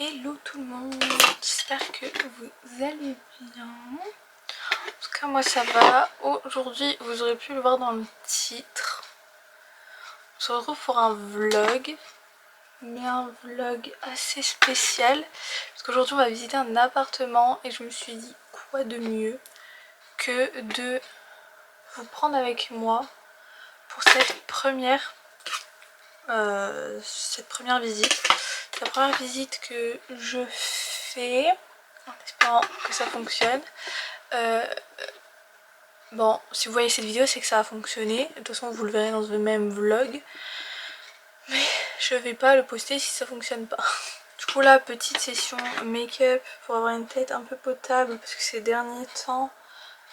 Hello tout le monde, j'espère que vous allez bien. En tout cas moi ça va. Aujourd'hui vous aurez pu le voir dans le titre. On se retrouve pour un vlog, mais un vlog assez spécial. Parce qu'aujourd'hui on va visiter un appartement et je me suis dit quoi de mieux que de vous prendre avec moi pour cette première visite. C'est la première visite que je fais en espérant que ça fonctionne. Bon, si vous voyez cette vidéo, c'est que ça a fonctionné. De toute façon, vous le verrez dans le même vlog. Mais je vais pas le poster si ça fonctionne pas. Du coup, là, petite session make-up pour avoir une tête un peu potable parce que ces derniers temps,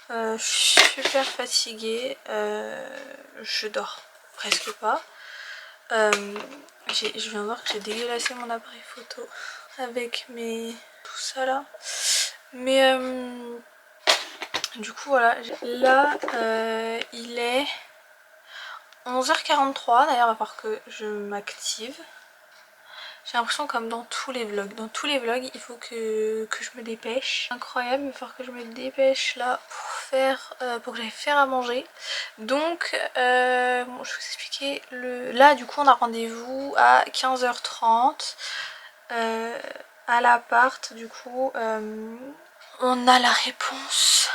je suis super fatiguée. Je dors presque pas. Je viens de voir que j'ai dégueulassé mon appareil photo avec tout ça là. Mais du coup voilà, là il est 11h43, d'ailleurs il va falloir que je m'active. J'ai l'impression comme dans tous les vlogs. Dans tous les vlogs il faut que je me dépêche. Incroyable, il va falloir que je me dépêche là pour que j'aille faire à manger. Donc bon, je vais vous expliquer. Là du coup on a rendez-vous à 15h30 à l'appart. Du coup on a la réponse.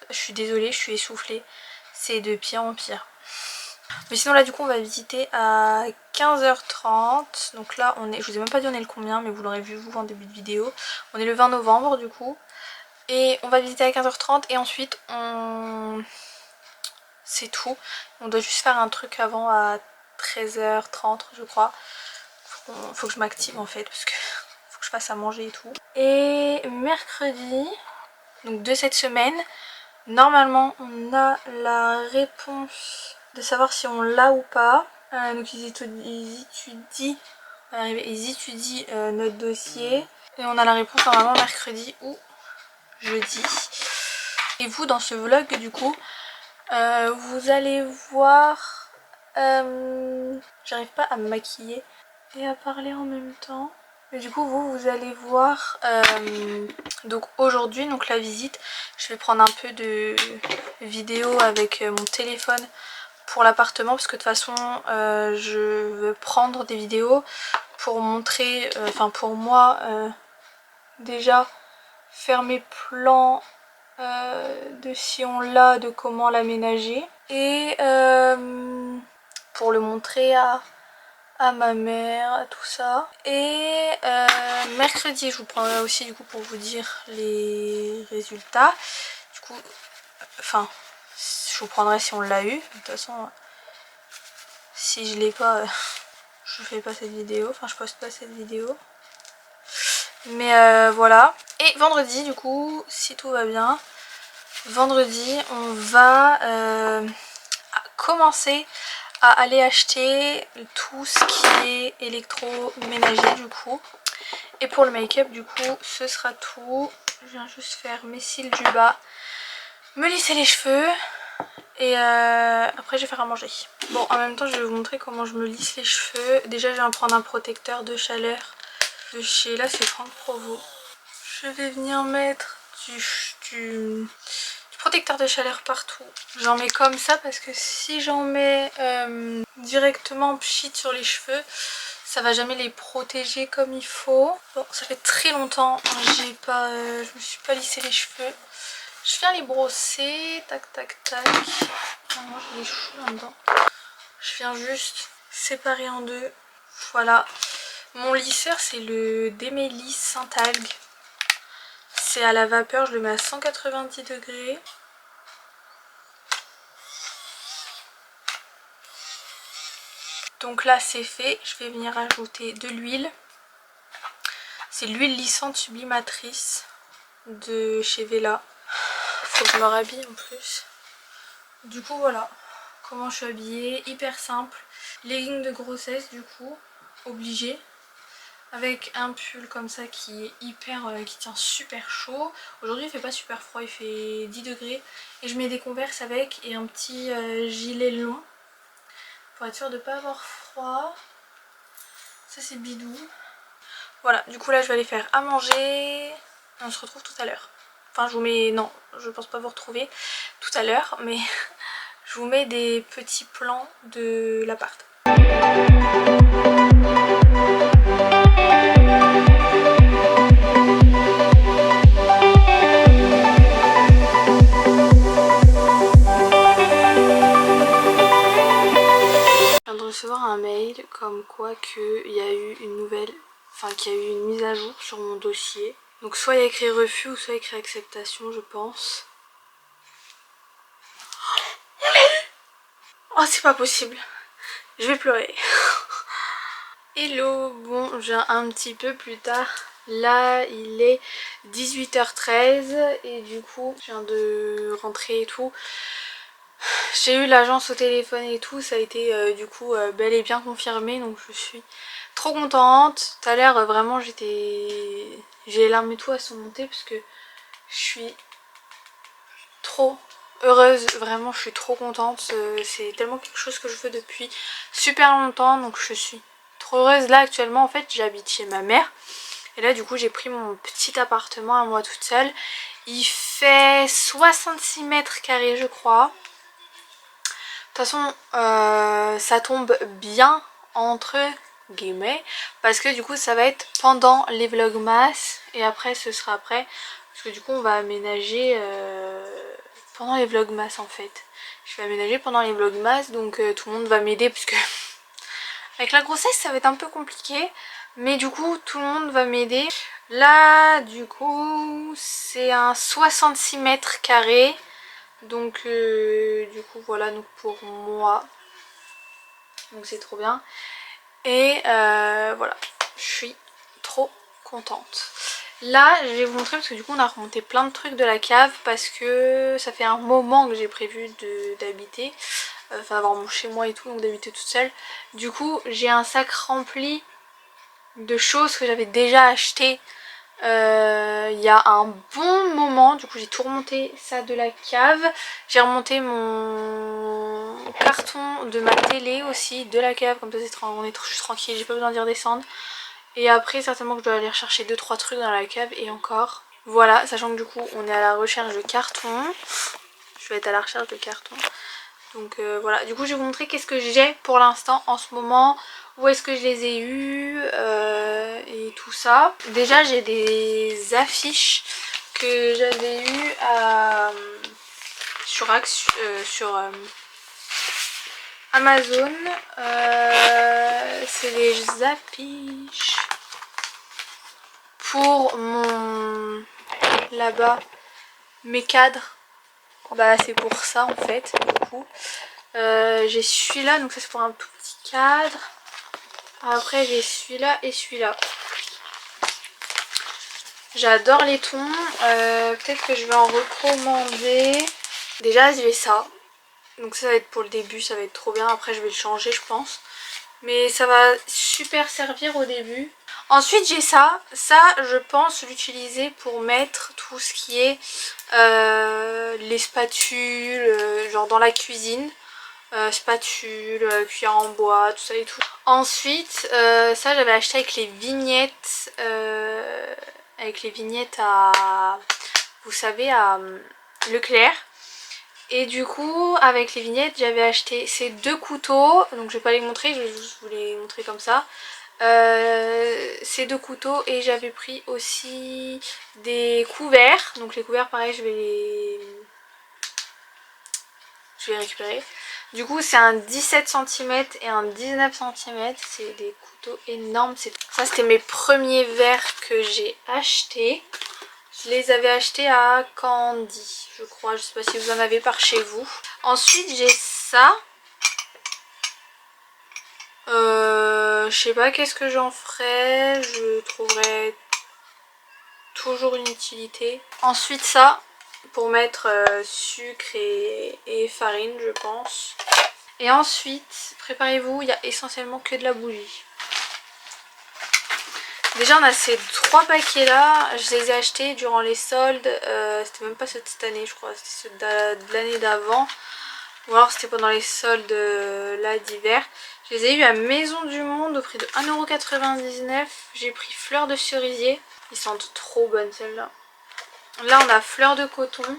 Je suis désolée, je suis essoufflée. C'est de pire en pire. Mais sinon là du coup on va visiter à 15h30. Donc là on est, je vous ai même pas dit on est le combien, mais vous l'aurez vu vous en début de vidéo. On est le 20 novembre du coup. Et on va visiter à 15h30 et ensuite c'est tout. On doit juste faire un truc avant à 13h30 je crois. Faut que je m'active en fait parce que faut que je fasse à manger et tout. Et mercredi, donc de cette semaine, normalement on a la réponse de savoir si on l'a ou pas. Donc ils étudient notre dossier et on a la réponse normalement mercredi ou jeudi. Et vous dans ce vlog du coup vous allez voir, j'arrive pas à me maquiller et à parler en même temps. Mais du coup vous allez voir donc aujourd'hui, donc la visite, je vais prendre un peu de vidéo avec mon téléphone pour l'appartement parce que de toute façon je veux prendre des vidéos pour montrer, enfin pour moi déjà faire mes plans de si on l'a, de comment l'aménager et pour le montrer à ma mère, à tout ça. Et mercredi je vous prendrai aussi du coup pour vous dire les résultats. Du coup, enfin je vous prendrai si on l'a eu. De toute façon si je l'ai pas je fais pas cette vidéo, enfin je poste pas cette vidéo. Mais voilà. Et vendredi du coup, si tout va bien, vendredi on va commencer à aller acheter tout ce qui est électroménager du coup. Et pour le make-up du coup ce sera tout. Je viens juste faire mes cils du bas, me lisser les cheveux et après je vais faire à manger. Bon, en même temps je vais vous montrer comment je me lisse les cheveux. Déjà je vais prendre un protecteur de chaleur de chez, là c'est Franck Provo. Je vais venir mettre du protecteur de chaleur partout. J'en mets comme ça parce que si j'en mets directement pchit sur les cheveux, ça va jamais les protéger comme il faut. Bon, ça fait très longtemps je me suis pas lissé les cheveux. Je viens les brosser, tac tac tac. Moi j'ai des choux là-dedans. Je viens juste séparer en deux. Voilà. Mon lisseur c'est le Demelis Saint-Algue. C'est à la vapeur, je le mets à 190 degrés. Donc là c'est fait, je vais venir ajouter de l'huile. C'est l'huile lissante sublimatrice de chez Vela. Faut que je me rhabille en plus. Du coup voilà comment je suis habillée, hyper simple. Leggings de grossesse du coup, obligé. Avec un pull comme ça qui est qui tient super chaud. Aujourd'hui il fait pas super froid, il fait 10 degrés. Et je mets des converses avec et un petit gilet long. Pour être sûre de ne pas avoir froid. Ça c'est bidou. Voilà, du coup là je vais aller faire à manger. On se retrouve tout à l'heure. Enfin je vous mets... Non, je pense pas vous retrouver tout à l'heure, mais je vous mets des petits plans de l'appart. Je viens de recevoir un mail comme quoi qu'il y a eu une nouvelle... Enfin qu'il y a eu une mise à jour sur mon dossier. Donc soit il y a écrit refus ou soit il y a écrit acceptation je pense. Oh c'est pas possible. Je vais pleurer. Hello, bon je viens un petit peu plus tard. Là il est 18h13 et du coup je viens de rentrer et tout. J'ai eu l'agence au téléphone et tout, ça a été du coup bel et bien confirmé donc je suis trop contente. Tout à l'heure vraiment j'ai les larmes et tout à se monter parce que je suis trop heureuse, vraiment je suis trop contente. C'est tellement quelque chose que je veux depuis super longtemps donc je suis trop heureuse. Là actuellement en fait j'habite chez ma mère et là du coup j'ai pris mon petit appartement à moi toute seule. Il fait 66 mètres carrés je crois. De toute façon ça tombe bien entre guillemets parce que du coup ça va être pendant les vlogmas et après ce sera après parce que du coup on va aménager pendant les vlogmas en fait. Je vais aménager pendant les vlogmas donc tout le monde va m'aider puisque avec la grossesse ça va être un peu compliqué mais du coup tout le monde va m'aider. Là du coup c'est un 66 mètres carrés. Donc du coup voilà donc pour moi. Donc c'est trop bien. Et voilà. Je suis trop contente. Là je vais vous montrer parce que du coup on a remonté plein de trucs de la cave. Parce que ça fait un moment que j'ai prévu d'habiter. Enfin d'avoir mon chez moi et tout. Donc d'habiter toute seule. Du coup j'ai un sac rempli de choses que j'avais déjà achetées il y a un bon moment. Du coup j'ai tout remonté ça de la cave. J'ai remonté mon carton de ma télé aussi de la cave. Comme ça on est juste tranquille, j'ai pas besoin d'y redescendre. Et après certainement que je dois aller rechercher 2-3 trucs dans la cave et encore. Voilà, sachant que du coup on est à la recherche de carton. Je vais être à la recherche de carton. Donc voilà, du coup je vais vous montrer qu'est-ce que j'ai pour l'instant en ce moment, où est-ce que je les ai eus et tout ça. Déjà j'ai des affiches que j'avais eues sur Amazon. C'est des affiches pour mon... là-bas, mes cadres. Bah c'est pour ça en fait du coup. J'ai celui-là, donc ça c'est pour un tout petit cadre. Après j'ai celui-là et celui-là. J'adore les tons. Peut-être que je vais en recommander. Déjà j'ai ça. Donc ça va être pour le début, ça va être trop bien. Après je vais le changer je pense. Mais ça va super servir au début. Ensuite j'ai ça. Ça je pense l'utiliser pour mettre tout ce qui est les spatules, genre dans la cuisine. Spatule, cuillère en bois, tout ça et tout. Ensuite ça j'avais acheté avec les vignettes à, vous savez, à Leclerc. Et du coup avec les vignettes j'avais acheté ces deux couteaux. Donc je vais pas les montrer, je vais juste vous les montrer comme ça. Ces deux couteaux et j'avais pris aussi des couverts. Donc les couverts pareil je vais les récupérer. Du coup c'est un 17 cm et un 19 cm. C'est des couteaux énormes. Ça c'était mes premiers verres que j'ai achetés. Je les avais achetés à Candy je crois. Je sais pas si vous en avez par chez vous. Ensuite j'ai ça. Je sais pas qu'est-ce que j'en ferais. Je trouverais toujours une utilité. Ensuite ça pour mettre sucre et farine je pense. Et ensuite préparez-vous, il y a essentiellement que de la bougie. Déjà on a ces 3 paquets là, je les ai achetés durant les soldes, c'était même pas ceux de cette année je crois, c'était ceux de l'année d'avant. Ou alors c'était pendant les soldes là d'hiver. Je les ai eu à Maison du Monde au prix de 1,99 €. J'ai pris fleurs de cerisier. Ils sentent trop bonnes celles-là. Là on a fleurs de coton.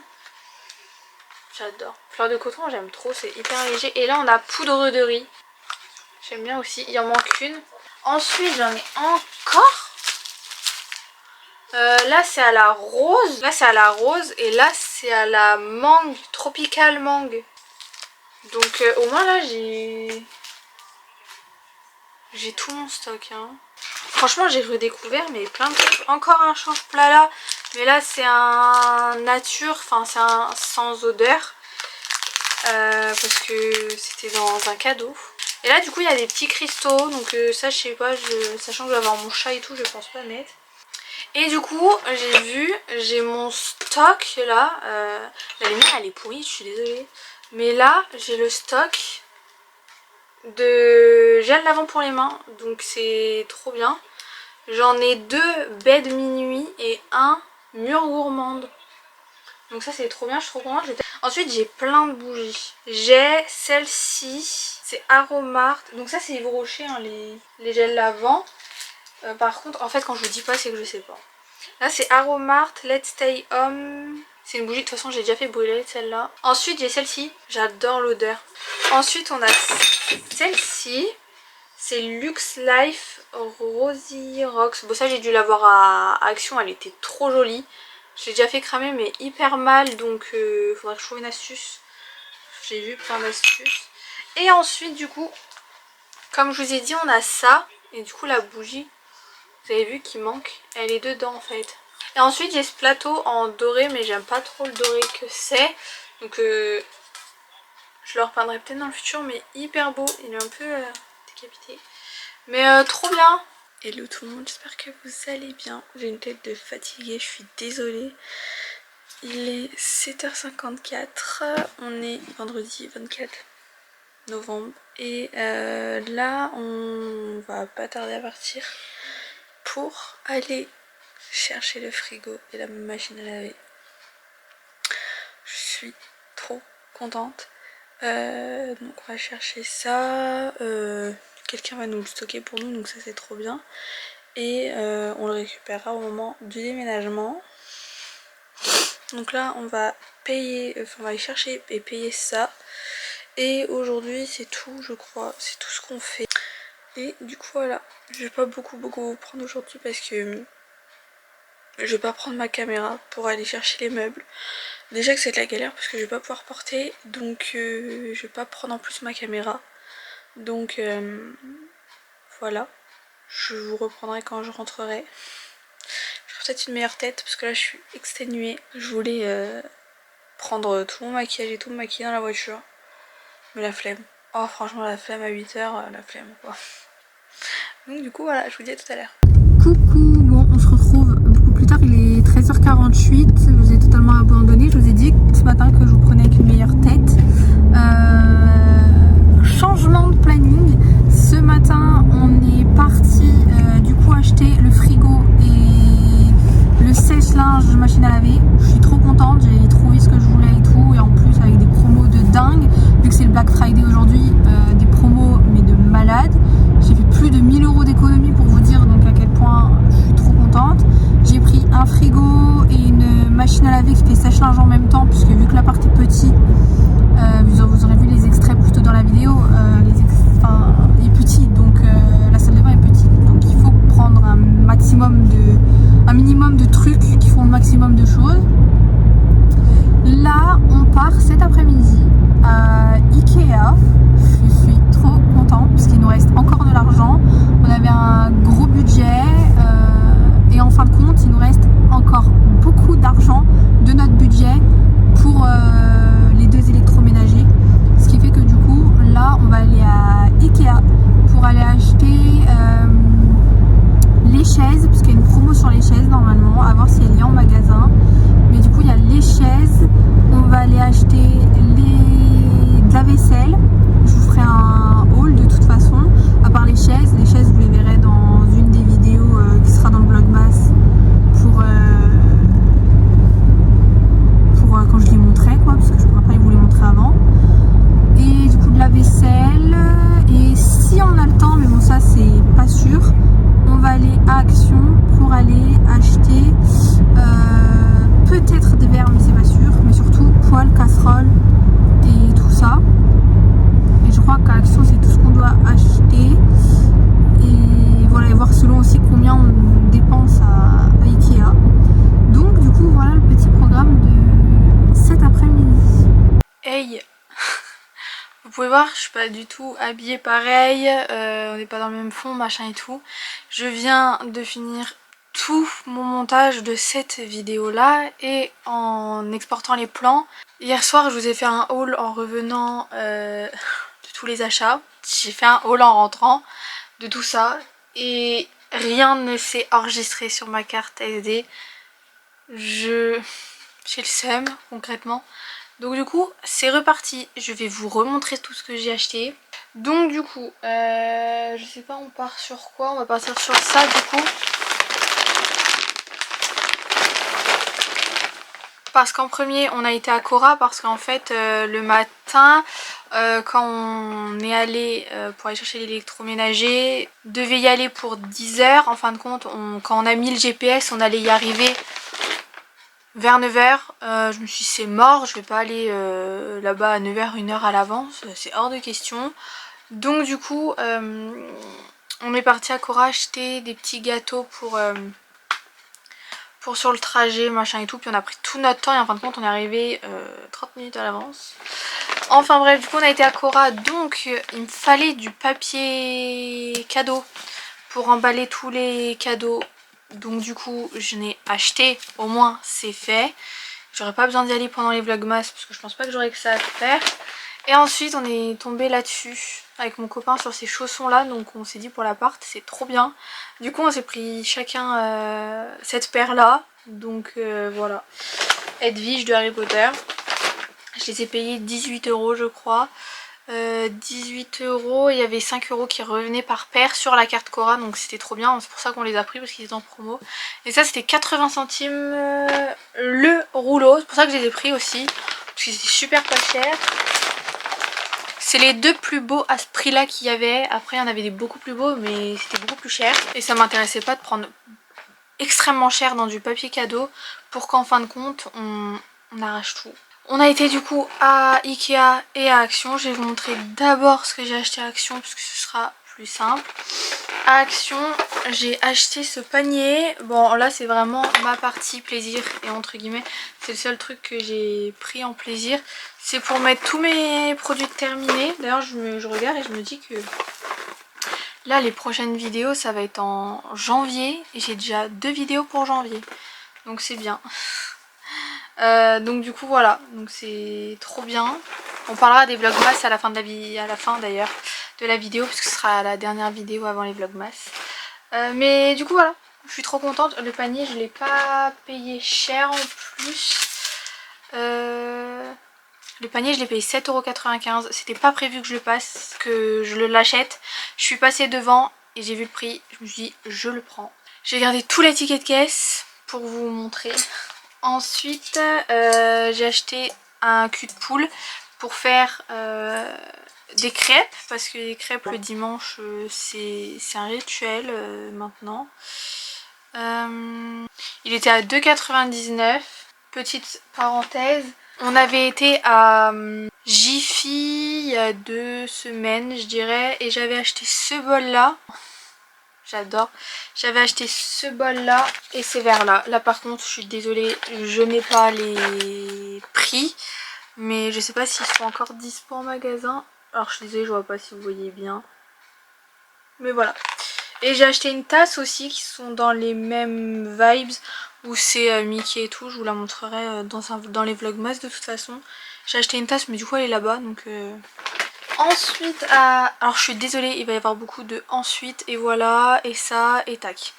J'adore. Fleurs de coton j'aime trop, c'est hyper léger. Et là on a poudre de riz. J'aime bien aussi, il en manque une. Ensuite j'en ai encore. Là c'est à la rose. Là c'est à la rose et là c'est à la mangue, tropical mangue. Donc au moins là j'ai tout mon stock hein. Franchement j'ai redécouvert mais plein de trucs. Encore un change plat là. Mais là c'est un nature, enfin c'est un sans odeur. Parce que c'était dans un cadeau. Et là du coup il y a des petits cristaux. Donc ça je sais pas, sachant que je vais avoir mon chat et tout, je pense pas mettre. Et du coup j'ai mon stock là. La lumière elle est pourrie, je suis désolée. Mais là j'ai le stock de gel lavant pour les mains. Donc c'est trop bien. J'en ai 2 bed minuit et un mur gourmande. Donc ça c'est trop bien, je suis trop contente. Ensuite j'ai plein de bougies. J'ai celle-ci, c'est Aromart. Donc ça c'est Yves Rocher hein, les gels lavants. Par contre en fait quand je vous dis pas c'est que je sais pas. Là c'est Aromart Let's Stay Home. C'est une bougie, de toute façon j'ai déjà fait brûler celle-là. Ensuite j'ai celle-ci, j'adore l'odeur. Ensuite on a celle-ci. C'est Luxe Life Rosy Rocks. Bon ça j'ai dû l'avoir à Action, elle était trop jolie. Je l'ai déjà fait cramer mais hyper mal, donc faudra que je trouve une astuce. J'ai vu plein d'astuces. Et ensuite du coup, comme je vous ai dit, on a ça. Et du coup la bougie, vous avez vu qu'il manque, elle est dedans en fait. Et ensuite j'ai ce plateau en doré, mais j'aime pas trop le doré que c'est. Donc je le repeindrai peut-être dans le futur, mais hyper beau. Il est un peu décapité. Mais trop bien. Hello tout le monde, j'espère que vous allez bien. J'ai une tête de fatiguée, je suis désolée. Il est 7h54, on est vendredi 24 novembre. Et là on va pas tarder à partir pour aller chercher le frigo et la machine à laver. Je suis trop contente. Donc on va chercher ça. Quelqu'un va nous le stocker pour nous, donc ça c'est trop bien. Et on le récupérera au moment du déménagement. Donc là on va payer, enfin on va aller chercher et payer ça. Et aujourd'hui c'est tout, je crois, c'est tout ce qu'on fait. Et du coup voilà, je vais pas beaucoup vous prendre aujourd'hui parce que je vais pas prendre ma caméra pour aller chercher les meubles. Déjà que c'est de la galère parce que je vais pas pouvoir porter, donc je vais pas prendre en plus ma caméra. Donc voilà, je vous reprendrai quand je rentrerai. Je ferai peut-être une meilleure tête parce que là je suis exténuée. Je voulais prendre tout mon maquillage et tout me maquiller dans la voiture. Mais la flemme. Oh franchement la flemme à 8 h, la flemme quoi. Donc du coup voilà, je vous dis à tout à l'heure. Coucou, bon on se retrouve beaucoup plus tard, il est 13h48. Je vous ai totalement abandonné, je vous ai dit ce matin que je vous prenais avec une meilleure tête. Changement de planning. Ce matin on est parti du coup acheter le frigo et le sèche-linge machine à laver. Je suis trop contente, j'ai trouvé ce que je voulais et tout, et en plus avec des promos de dingue. Vu que c'est le Black Friday aujourd'hui, des promos mais de malade. J'ai fait plus de 1000 € d'économie pour vous dire donc à quel point je suis trop contente. J'ai pris un frigo et une machine à laver qui fait sèche-linge en même temps, puisque vu que l'appart est petit, vous aurez vu les extraits plutôt dans la vidéo, il est petit, donc la salle de bain est petite, donc il faut prendre un minimum de trucs qui font le maximum de choses. Là on part cet après-midi à Ikea. Je suis trop contente parce qu'il nous reste encore de l'argent. On avait un gros budget et en fin de compte il nous reste encore beaucoup d'argent de notre budget pour les 2 électroménagers. Ce qui fait que du coup là on va aller à Ikea pour aller acheter les chaises, parce qu'il y a une promo sur les chaises normalement, à voir si elle est en magasin. Mais du coup il y a les chaises, on va aller acheter de la vaisselle. Je vous ferai un haul de toute façon. À part les chaises vous les verrez dans une des vidéos qui sera dans le vlogmas pour quand je les montrerai quoi, parce que je pourrais pas vous les montrer avant. Et du coup de la vaisselle, et si on pouvez voir, je suis pas du tout habillée pareil, on n'est pas dans le même fond, machin et tout. Je viens de finir tout mon montage de cette vidéo là et en exportant les plans. Hier soir je vous ai fait un haul en revenant de tous les achats. J'ai fait un haul en rentrant de tout ça et rien ne s'est enregistré sur ma carte SD. J'ai le seum concrètement. Donc du coup c'est reparti, je vais vous remontrer tout ce que j'ai acheté. Donc du coup, je sais pas on part sur quoi, on va partir sur ça du coup. Parce qu'en premier on a été à Cora parce qu'en fait le matin quand on est allé pour aller chercher l'électroménager, devait y aller pour 10 h. En fin de compte quand on a mis le GPS on allait y arriver vers 9 h. Je me suis dit c'est mort, je vais pas aller là-bas à 9 h, 1 heure à l'avance, c'est hors de question. Donc du coup on est parti à Cora acheter des petits gâteaux pour sur le trajet machin et tout, puis on a pris tout notre temps et en fin de compte on est arrivé 30 minutes à l'avance. Enfin bref, du coup on a été à Cora, donc il me fallait du papier cadeau pour emballer tous les cadeaux. Donc du coup je n'ai acheté, au moins c'est fait. J'aurais pas besoin d'y aller pendant les vlogmas parce que je pense pas que j'aurais que ça à faire. Et ensuite on est tombé là-dessus avec mon copain sur ces chaussons là, donc on s'est dit pour l'appart c'est trop bien. Du coup on s'est pris chacun cette paire là, donc voilà. Edwige de Harry Potter. Je les ai payés 18 € je crois. 18 € et il y avait 5 € qui revenaient par paire sur la carte Cora, donc c'était trop bien, c'est pour ça qu'on les a pris parce qu'ils étaient en promo. Et ça c'était 80 centimes le rouleau, c'est pour ça que je les ai pris aussi, parce qu'ils étaient super pas chers. C'est les deux plus beaux à ce prix là qu'il y avait, après il y en avait des beaucoup plus beaux mais c'était beaucoup plus cher. Et ça m'intéressait pas de prendre extrêmement cher dans du papier cadeau pour qu'en fin de compte on arrache tout. On a été du coup à Ikea et à Action. Je vais vous montrer d'abord ce que j'ai acheté à Action parce que ce sera plus simple. À Action, j'ai acheté ce panier. Bon là c'est vraiment ma partie plaisir et entre guillemets c'est le seul truc que j'ai pris en plaisir. C'est pour mettre tous mes produits terminés. D'ailleurs je regarde et je me dis que là les prochaines vidéos ça va être en janvier et j'ai déjà 2 vidéos pour janvier. Donc c'est bien. Donc du coup voilà, donc c'est trop bien. On parlera des vlogmas à la fin d'ailleurs de la vidéo parce que ce sera la dernière vidéo avant les vlogmas. Mais du coup voilà, je suis trop contente. Le panier je l'ai pas payé cher en plus. Le panier je l'ai payé 7,95 €. C'était pas prévu que je l'achète. Je suis passée devant et j'ai vu le prix. Je me suis dit je le prends. J'ai gardé tous les tickets de caisse pour vous montrer. Ensuite j'ai acheté un cul de poule pour faire des crêpes parce que les crêpes le dimanche c'est un rituel maintenant. Il était à 2,99 €. Petite parenthèse, on avait été à Jiffy il y a 2 semaines je dirais et j'avais acheté ce bol là. J'adore. J'avais acheté ce bol là et ces verres là. Là par contre je suis désolée, je n'ai pas les prix. Mais je sais pas s'ils sont encore dispo en magasin. Alors je suis désolée, je vois pas si vous voyez bien. Mais voilà. Et j'ai acheté une tasse aussi qui sont dans les mêmes vibes. Où c'est Mickey et tout. Je vous la montrerai dans les vlogmas de toute façon. J'ai acheté une tasse mais du coup elle est là-bas. Donc... Ensuite, alors je suis désolée, il va y avoir beaucoup de ensuite et voilà, et ça, et tac.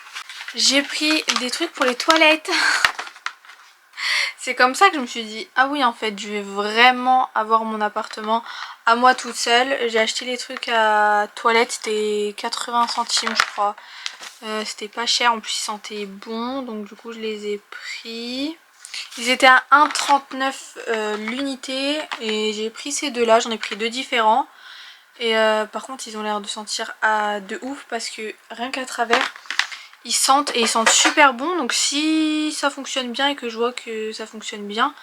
J'ai pris des trucs pour les toilettes. C'est comme ça que je me suis dit, ah oui en fait je vais vraiment avoir mon appartement à moi toute seule. J'ai acheté les trucs à toilette, c'était 80 centimes je crois. C'était pas cher, en plus ils sentaient bon, donc du coup je les ai pris. Ils étaient à 1,39 l'unité et j'ai pris ces deux là, j'en ai pris 2 différents. Et par contre ils ont l'air de sentir de ouf parce que rien qu'à travers ils sentent et ils sentent super bon. Donc si ça fonctionne bien et que je vois que ça fonctionne bien,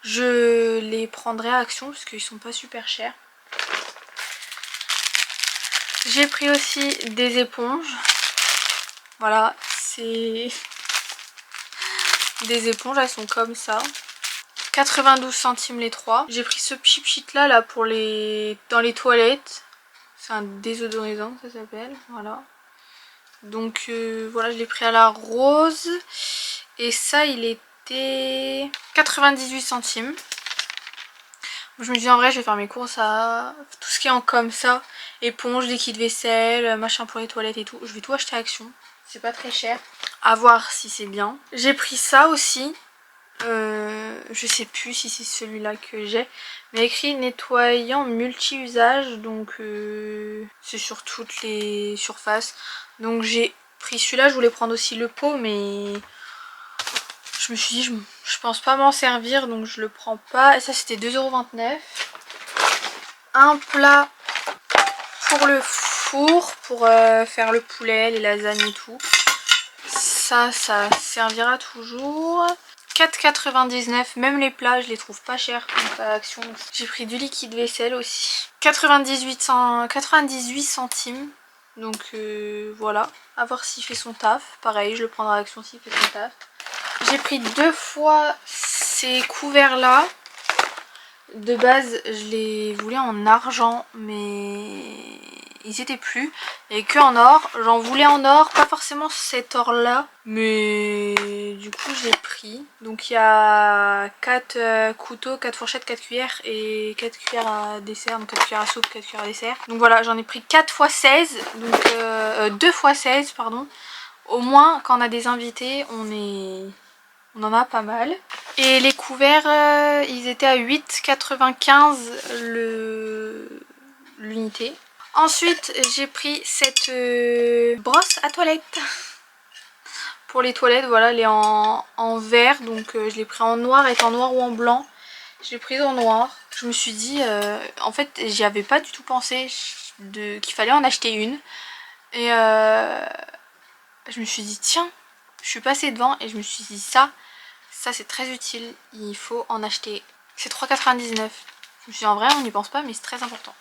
je les prendrai à Action parce qu'ils sont pas super chers. J'ai pris aussi des éponges. Voilà, c'est des éponges, elles sont comme ça. 92 centimes les 3. J'ai pris ce pchit là pour dans les toilettes. C'est un désodorisant, ça s'appelle. Voilà. Donc voilà, je l'ai pris à la rose. Et ça, il était 98 centimes. Je me dis en vrai, je vais faire mes courses à tout ce qui est en comme ça. Éponge, liquide vaisselle, machin pour les toilettes et tout. Je vais tout acheter à Action. C'est pas très cher. À voir si c'est bien. J'ai pris ça aussi. Je sais plus si c'est celui-là que j'ai. Mais écrit nettoyant multi-usage. Donc c'est sur toutes les surfaces. Donc j'ai pris celui-là. Je voulais prendre aussi le pot. Mais je me suis dit je pense pas m'en servir. Donc je le prends pas. Et ça c'était 2,29 €. Un plat pour le four. Pour faire le poulet, les lasagnes et tout. Ça servira toujours. 4,99 €, même les plats je les trouve pas chers à Action. J'ai pris du liquide vaisselle aussi. 98 centimes. Donc voilà, à voir s'il fait son taf. Pareil, je le prendrai à Action s'il fait son taf. J'ai pris 2 fois ces couverts là. De base je les voulais en argent mais ils étaient plus. Et que en or, j'en voulais en or, pas forcément cet or là, mais du coup j'ai pris. Donc il y a 4 couteaux, 4 fourchettes, 4 cuillères et 4 cuillères à dessert, donc 4 cuillères à soupe, 4 cuillères à dessert. Donc voilà, j'en ai pris 4 x 16, donc 2 x 16 pardon. Au moins quand on a des invités, on en a pas mal. Et les couverts, ils étaient à 8,95 l'unité. Ensuite, j'ai pris cette brosse à toilette. Pour les toilettes, voilà, elle est en vert. Donc je l'ai pris en noir, elle est en noir ou en blanc. Je l'ai prise en noir. Je me suis dit, en fait, j'y avais pas du tout pensé qu'il fallait en acheter une. Et je me suis dit, tiens, je suis passée devant et je me suis dit, ça c'est très utile. Il faut en acheter. C'est 3,99 €. Je me suis dit, en vrai, on n'y pense pas, mais c'est très important.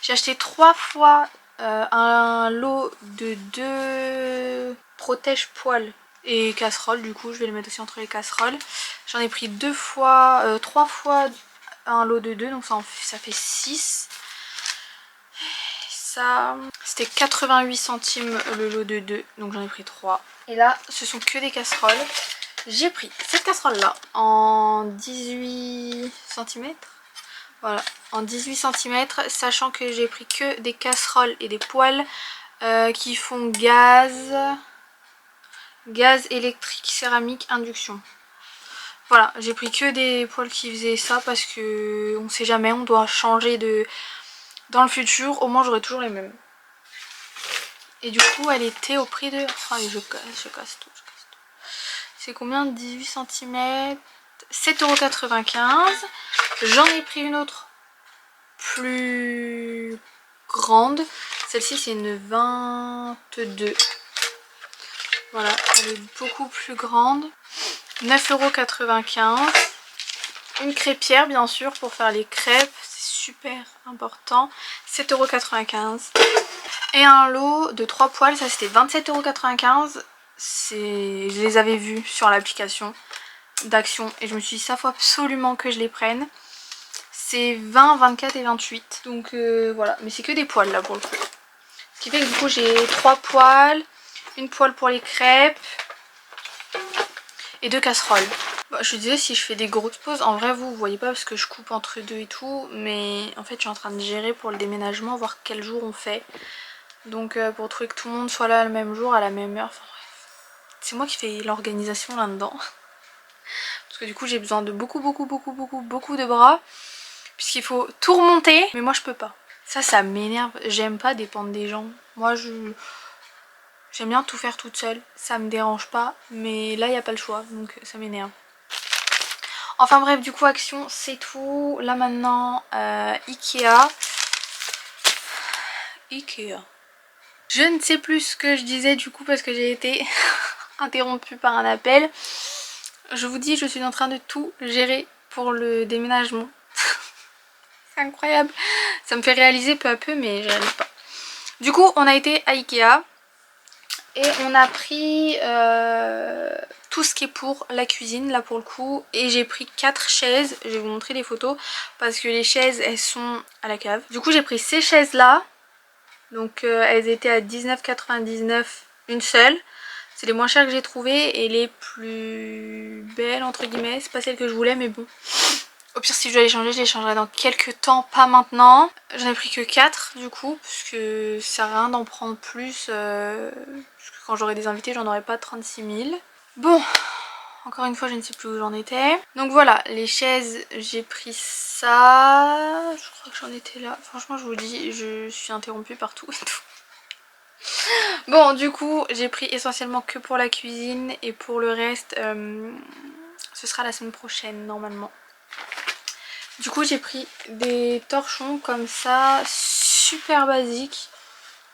J'ai acheté 3 fois un lot de 2 protège-poils et casseroles. Du coup, je vais les mettre aussi entre les casseroles. J'en ai pris 3 fois un lot de 2, donc ça fait 6. Ça, c'était 88 centimes le lot de 2, donc j'en ai pris 3. Et là, ce sont que des casseroles. J'ai pris cette casserole là en 18 cm. Voilà, en 18 cm, sachant que j'ai pris que des casseroles et des poêles qui font gaz électrique, céramique, induction. Voilà, j'ai pris que des poêles qui faisaient ça parce que on sait jamais, on doit changer dans le futur, au moins j'aurai toujours les mêmes. Et du coup, elle était au prix de... Oh, je casse tout. C'est combien? 18 cm, 7,95 €. J'en ai pris une autre plus grande. Celle-ci c'est une 22. Voilà, elle est beaucoup plus grande. 9,95 €. Une crêpière bien sûr pour faire les crêpes, c'est super important. 7,95 €. Et un lot de 3 poêles, ça c'était 27,95 €. Je les avais vus sur l'application d'Action et je me suis dit ça faut absolument que je les prenne. C'est 20, 24 et 28. Donc voilà, mais c'est que des poêles là pour le coup. Ce qui fait que du coup j'ai 3 poêles, une poêle pour les crêpes et 2 casseroles. Bah, je disais si je fais des grosses pauses, en vrai vous voyez pas parce que je coupe entre deux et tout, mais en fait je suis en train de gérer pour le déménagement, voir quel jour on fait. Donc pour trouver que tout le monde soit là le même jour, à la même heure, enfin bref. C'est moi qui fais l'organisation là-dedans. Parce que du coup j'ai besoin de beaucoup de bras. Puisqu'il faut tout remonter, mais moi je peux pas. Ça m'énerve, j'aime pas dépendre des gens. Moi j'aime bien tout faire toute seule, ça me dérange pas. Mais là il n'y a pas le choix, donc ça m'énerve. Enfin bref, du coup Action c'est tout. Là maintenant Ikea. Je ne sais plus ce que je disais du coup parce que j'ai été interrompue par un appel. Je vous dis, je suis en train de tout gérer pour le déménagement. C'est incroyable. Ça me fait réaliser peu à peu mais je réalise pas. Du coup on a été à Ikea et on a pris tout ce qui est pour la cuisine là pour le coup. Et j'ai pris 4 chaises, je vais vous montrer les photos parce que les chaises elles sont à la cave. Du coup j'ai pris ces chaises là. Donc elles étaient à 19,99 une seule. C'est les moins chères que j'ai trouvées et les plus belles entre guillemets. C'est pas celles que je voulais mais bon. Au pire si je dois les changer, je les changerai dans quelques temps, pas maintenant. J'en ai pris que 4 du coup, parce que ça sert à rien d'en prendre plus. Parce que quand j'aurai des invités, j'en aurai pas 36 000. Bon, encore une fois, je ne sais plus où j'en étais. Donc voilà, les chaises, j'ai pris ça. Je crois que j'en étais là. Franchement, je vous dis, je suis interrompue partout et tout. Bon, du coup, j'ai pris essentiellement que pour la cuisine et pour le reste, ce sera la semaine prochaine normalement. Du coup j'ai pris des torchons comme ça, super basiques.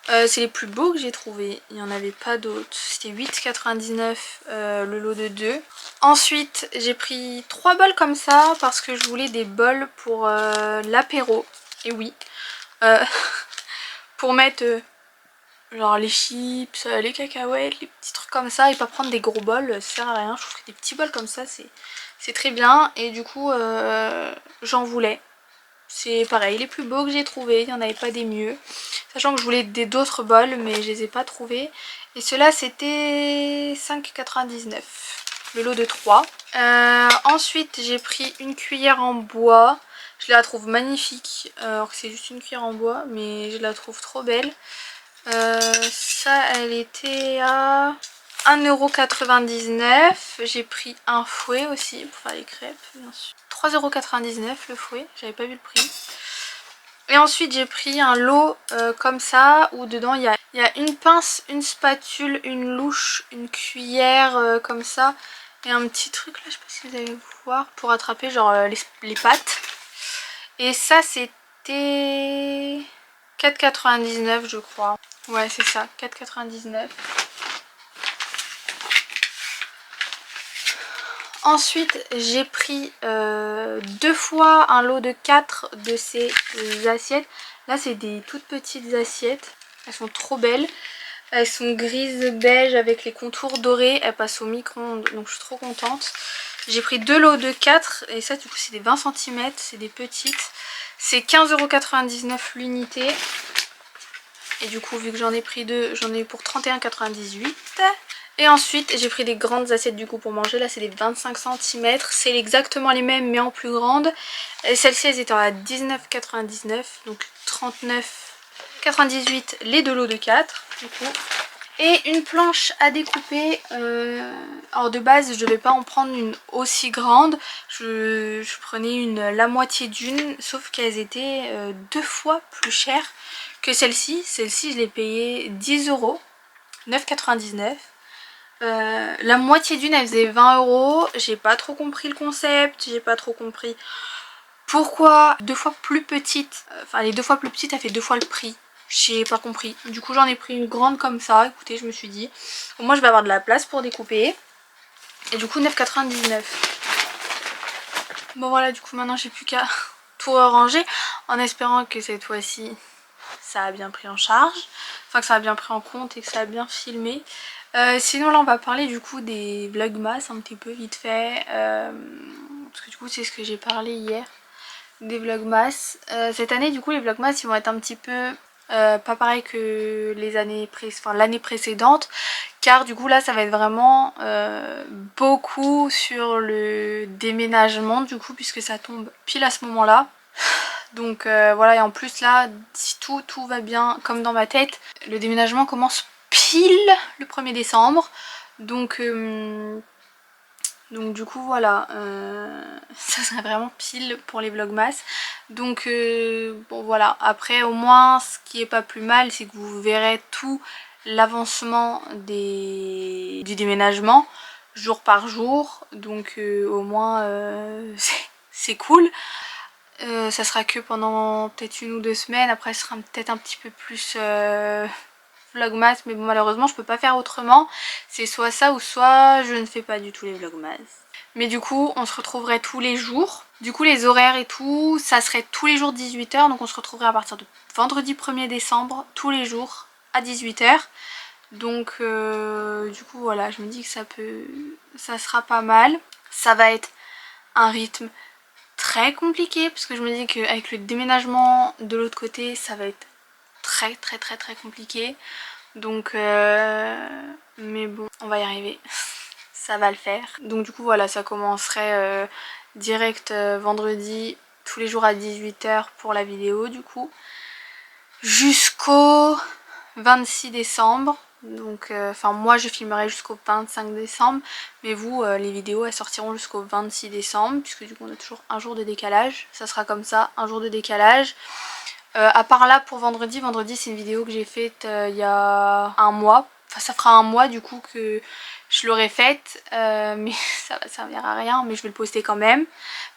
C'est les plus beaux que j'ai trouvé, il n'y en avait pas d'autres. C'était 8,99 le lot de 2. Ensuite j'ai pris 3 bols comme ça parce que je voulais des bols pour l'apéro. Et oui, pour mettre genre les chips, les cacahuètes, les petits trucs comme ça et pas prendre des gros bols, ça sert à rien. Je trouve que des petits bols comme ça c'est très bien et du coup j'en voulais. C'est pareil, les plus beaux que j'ai trouvés, il n'y en avait pas des mieux. Sachant que je voulais d'autres bols mais je les ai pas trouvés. Et ceux-là c'était 5,99 le lot de 3. Ensuite j'ai pris une cuillère en bois. Je la trouve magnifique, alors que c'est juste une cuillère en bois mais je la trouve trop belle. Ça elle était à 1,99 €. J'ai pris un fouet aussi pour faire les crêpes bien sûr. 3,99 € le fouet, j'avais pas vu le prix. Et ensuite j'ai pris un lot comme ça où dedans il y a une pince, une spatule, une louche, une cuillère comme ça. Et un petit truc là, je sais pas si vous allez voir, pour attraper genre les pâtes. Et ça c'était 4,99 € je crois. Ouais c'est ça, 4,99 €. Ensuite j'ai pris 2 fois un lot de 4 de ces assiettes. Là c'est des toutes petites assiettes, elles sont trop belles. Elles sont grises beige avec les contours dorés, elles passent au micro-ondes donc je suis trop contente. J'ai pris 2 lots de 4 et ça du coup c'est des 20 cm, c'est des petites. C'est 15,99 € l'unité. Et du coup vu que j'en ai pris 2, j'en ai eu pour 31,98 €. Et ensuite j'ai pris des grandes assiettes du coup pour manger. Là c'est des 25 cm, c'est exactement les mêmes mais en plus grande. Celles-ci elles étaient à 19,99 €, donc 39,98 € les 2 lots de 4 du coup. Et une planche à découper. Alors de base je ne vais pas en prendre une aussi grande. Je prenais la moitié d'une, sauf qu'elles étaient 2 fois plus chères que celle-ci. Celle-ci je l'ai payée 10 €, 9,99 €. La moitié d'une elle faisait 20 €. J'ai pas trop compris le concept, j'ai pas trop compris pourquoi 2 fois plus petite, enfin les 2 fois plus petites elle fait 2 fois le prix. J'ai pas compris. Du coup j'en ai pris une grande comme ça. Écoutez, je me suis dit au moins je vais avoir de la place pour découper. Et du coup 9,99 €. Bon voilà, du coup maintenant j'ai plus qu'à tout ranger en espérant que cette fois-ci ça a bien pris en charge, enfin que ça a bien pris en compte et que ça a bien filmé. Sinon là on va parler du coup des vlogmas un petit peu vite fait, parce que du coup c'est ce que j'ai parlé hier, des vlogmas. Cette année du coup les vlogmas ils vont être un petit peu pas pareil que les années l'année précédente, car du coup là ça va être vraiment beaucoup sur le déménagement du coup, puisque ça tombe pile à ce moment là. Donc voilà, et en plus là si tout va bien comme dans ma tête, le déménagement commence pile le 1er décembre. Donc du coup voilà, ça serait vraiment pile pour les vlogmas. Donc bon voilà, après au moins ce qui est pas plus mal c'est que vous verrez tout l'avancement du déménagement jour par jour. Donc au moins c'est cool. Ça sera que pendant peut-être 1 ou 2 semaines, après ce sera peut-être un petit peu plus vlogmas, mais bon malheureusement je peux pas faire autrement. C'est soit ça ou soit je ne fais pas du tout les vlogmas. Mais du coup on se retrouverait tous les jours. Du coup les horaires et tout, ça serait tous les jours 18 h, donc on se retrouverait à partir de vendredi 1er décembre, tous les jours à 18 h. Donc du coup voilà, je me dis que ça sera pas mal. Ça va être un rythme très compliqué parce que je me dis qu'avec le déménagement de l'autre côté ça va être très compliqué. Donc mais bon, on va y arriver. Ça va le faire. Donc du coup voilà, ça commencerait direct vendredi, tous les jours à 18 h pour la vidéo du coup. Jusqu'au 26 décembre. Donc enfin moi je filmerai jusqu'au 25 décembre. Mais vous, les vidéos elles sortiront jusqu'au 26 décembre. Puisque du coup on a toujours un jour de décalage. Ça sera comme ça, un jour de décalage. À part là pour vendredi, c'est une vidéo que j'ai faite il y a un mois. Enfin ça fera un mois du coup que je l'aurais faite, mais ça va servir à rien, mais je vais le poster quand même.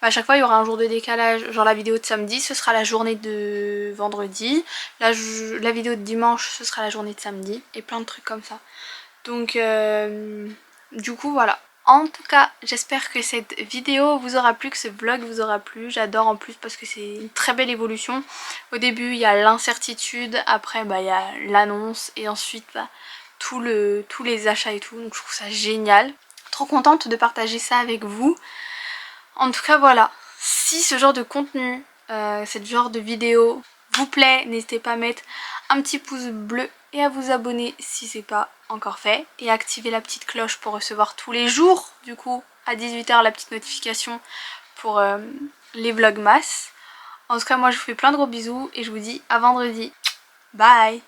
À chaque fois il y aura un jour de décalage, genre la vidéo de samedi ce sera la journée de vendredi, la vidéo de dimanche ce sera la journée de samedi, et plein de trucs comme ça. Donc du coup voilà. En tout cas, j'espère que cette vidéo vous aura plu, que ce vlog vous aura plu. J'adore en plus parce que c'est une très belle évolution. Au début, il y a l'incertitude, après il y a l'annonce et ensuite tous les achats et tout. Donc je trouve ça génial. Trop contente de partager ça avec vous. En tout cas, voilà. Si ce genre de contenu, ce genre de vidéo vous plaît, n'hésitez pas à mettre un petit pouce bleu et à vous abonner si c'est pas encore fait, et activer la petite cloche pour recevoir tous les jours du coup à 18 h la petite notification pour les vlogmas. En tout cas moi je vous fais plein de gros bisous et je vous dis à vendredi. Bye.